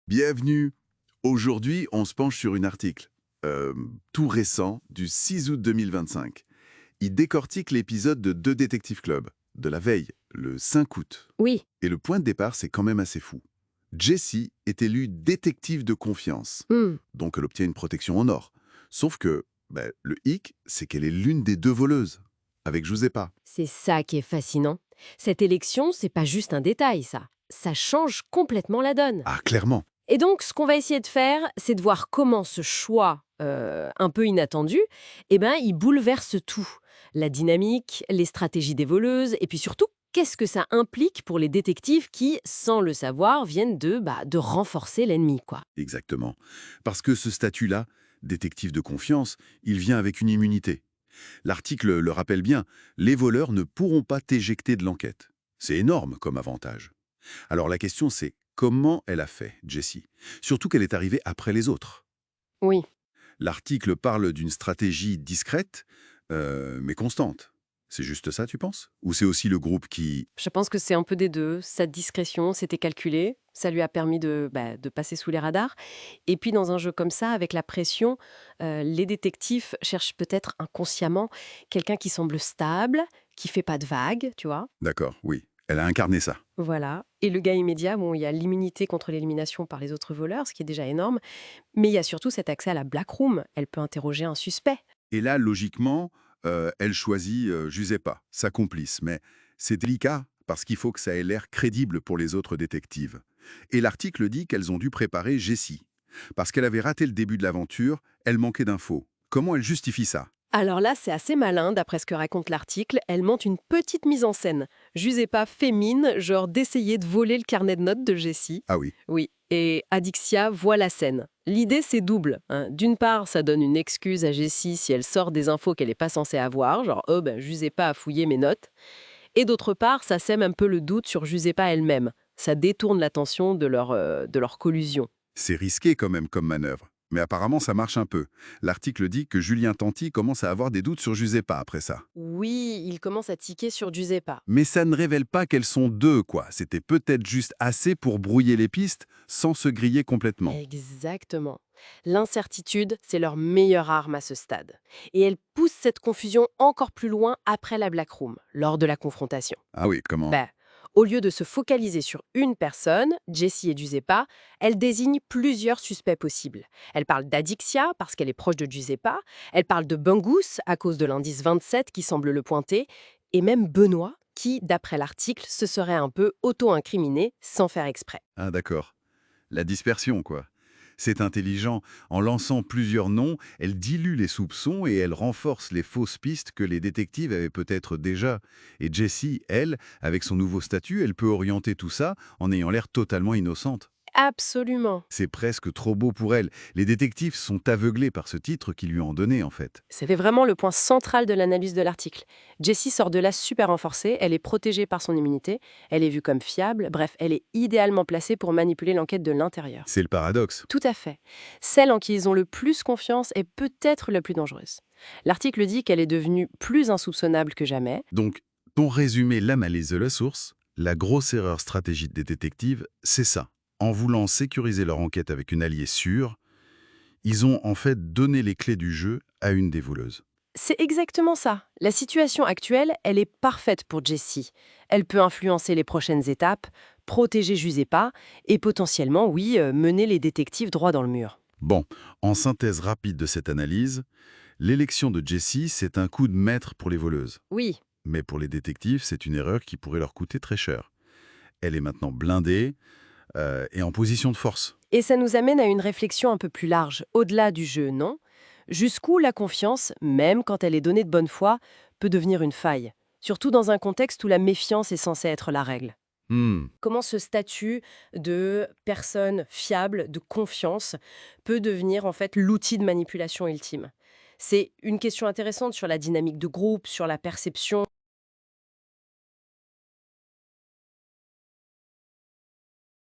Bienvenue. Aujourd'hui, on se penche sur un article tout récent du 6 août 2025. Il décortique l'épisode de Deux Détectives Club, de la veille, le 5 août. Oui, Et le point de départ, c'est quand même assez fou. Jessie est élue détective de confiance, hmm, donc elle obtient une protection en or. Sauf que le hic, c'est qu'elle est l'une des deux voleuses, avec Giuseppa. c'est ça qui est fascinant. Cette élection, c'est pas juste un détail, ça. Ça change complètement la donne. Ah, clairement. Et donc, ce qu'on va essayer de faire, c'est de voir comment ce choix un peu inattendu, il bouleverse tout. La dynamique, les stratégies des voleuses, et puis surtout, qu'est-ce que ça implique pour les détectives qui, sans le savoir, viennent de renforcer l'ennemi, quoi. Exactement. Parce que ce statut-là, détective de confiance, il vient avec une immunité. L'article le rappelle bien, les voleurs ne pourront pas t'éjecter de l'enquête. C'est énorme comme avantage. Alors la question c'est, comment elle a fait, Jessie? Surtout qu'elle est arrivée après les autres. Oui. L'article parle d'une stratégie discrète, mais constante. C'est juste ça, tu penses? Ou c'est aussi le groupe qui... Je pense que c'est un peu des deux. Sa discrétion, c'était calculé. Ça lui a permis de passer sous les radars. Et puis, dans un jeu comme ça, avec la pression, les détectives cherchent peut-être inconsciemment quelqu'un qui semble stable, qui fait pas de vagues, tu vois. D'accord, oui, elle a incarné ça. Voilà. Et le gars immédiat, bon, il y a l'immunité contre l'élimination par les autres voleurs, ce qui est déjà énorme. Mais il y a surtout cet accès à la black room. Elle peut interroger un suspect. Et là, logiquement, elle choisit Giuseppa, sa complice. Mais c'est délicat parce qu'il faut que ça ait l'air crédible pour les autres détectives. Et l'article dit qu'elles ont dû préparer Jessie. Parce qu'elle avait raté le début de l'aventure, elle manquait d'infos. Comment elle justifie ça? Alors là, c'est assez malin, d'après ce que raconte l'article. Elle monte une petite mise en scène. Giuseppa fait mine, genre d'essayer de voler le carnet de notes de Jessie. Ah oui, Oui. Et Adixia voit la scène. L'idée, c'est double, hein. D'une part, ça donne une excuse à Jessie si elle sort des infos qu'elle n'est pas censée avoir, genre « Oh, ben, Giuseppa a fouillé mes notes ». Et d'autre part, ça sème un peu le doute sur Giuseppa elle-même. Ça détourne l'attention de leur collusion. c'est risqué quand même comme manœuvre. Mais apparemment, ça marche un peu. L'article dit que Julien Tanti commence à avoir des doutes sur Giuseppa après ça. Oui, il commence à tiquer sur Giuseppa. Mais ça ne révèle pas qu'elles sont deux, quoi. C'était peut-être juste assez pour brouiller les pistes sans se griller complètement. Exactement. L'incertitude, c'est leur meilleure arme à ce stade. Et elle pousse cette confusion encore plus loin après la Black Room, lors de la confrontation. Ah oui, comment? Ben, au lieu de se focaliser sur une personne, Jessie et Giuseppa, elle désigne plusieurs suspects possibles. Elle parle d'Adixia parce qu'elle est proche de Giuseppa, elle parle de Bungus à cause de l'indice 27 qui semble le pointer, et même Benoît qui, d'après l'article, se serait un peu auto-incriminé sans faire exprès. Ah d'accord. La dispersion, quoi. C'est intelligent. En lançant plusieurs noms, elle dilue les soupçons et elle renforce les fausses pistes que les détectives avaient peut-être déjà. Et Jessie, elle, avec son nouveau statut, elle peut orienter tout ça en ayant l'air totalement innocente. Absolument. C'est presque trop beau pour elle. Les détectives sont aveuglés par ce titre qu'ils lui ont donné, en fait. C'était vraiment le point central de l'analyse de l'article. Jessie sort de là super renforcée, elle est protégée par son immunité, elle est vue comme fiable, bref, elle est idéalement placée pour manipuler l'enquête de l'intérieur. C'est le paradoxe. Tout à fait. Celle en qui ils ont le plus confiance est peut-être la plus dangereuse. L'article dit qu'elle est devenue plus insoupçonnable que jamais. Donc, pour résumer la malice de la source, la grosse erreur stratégique des détectives, c'est ça. En voulant sécuriser leur enquête avec une alliée sûre, ils ont en fait donné les clés du jeu à une des voleuses. C'est exactement ça. La situation actuelle, elle est parfaite pour Jessie. Elle peut influencer les prochaines étapes, protéger Giuseppa et potentiellement, oui, mener les détectives droit dans le mur. Bon, en synthèse rapide de cette analyse, l'élection de Jessie, c'est un coup de maître pour les voleuses. Oui, Mais pour les détectives, c'est une erreur qui pourrait leur coûter très cher. Elle est maintenant blindée et en position de force. et ça nous amène à une réflexion un peu plus large, au-delà du jeu, non? Jusqu'où la confiance, même quand elle est donnée de bonne foi, peut devenir une faille, surtout dans un contexte où la méfiance est censée être la règle. Hmm, Comment ce statut de personne fiable, de confiance, peut devenir en fait l'outil de manipulation ultime? C'est une question intéressante sur la dynamique de groupe, sur la perception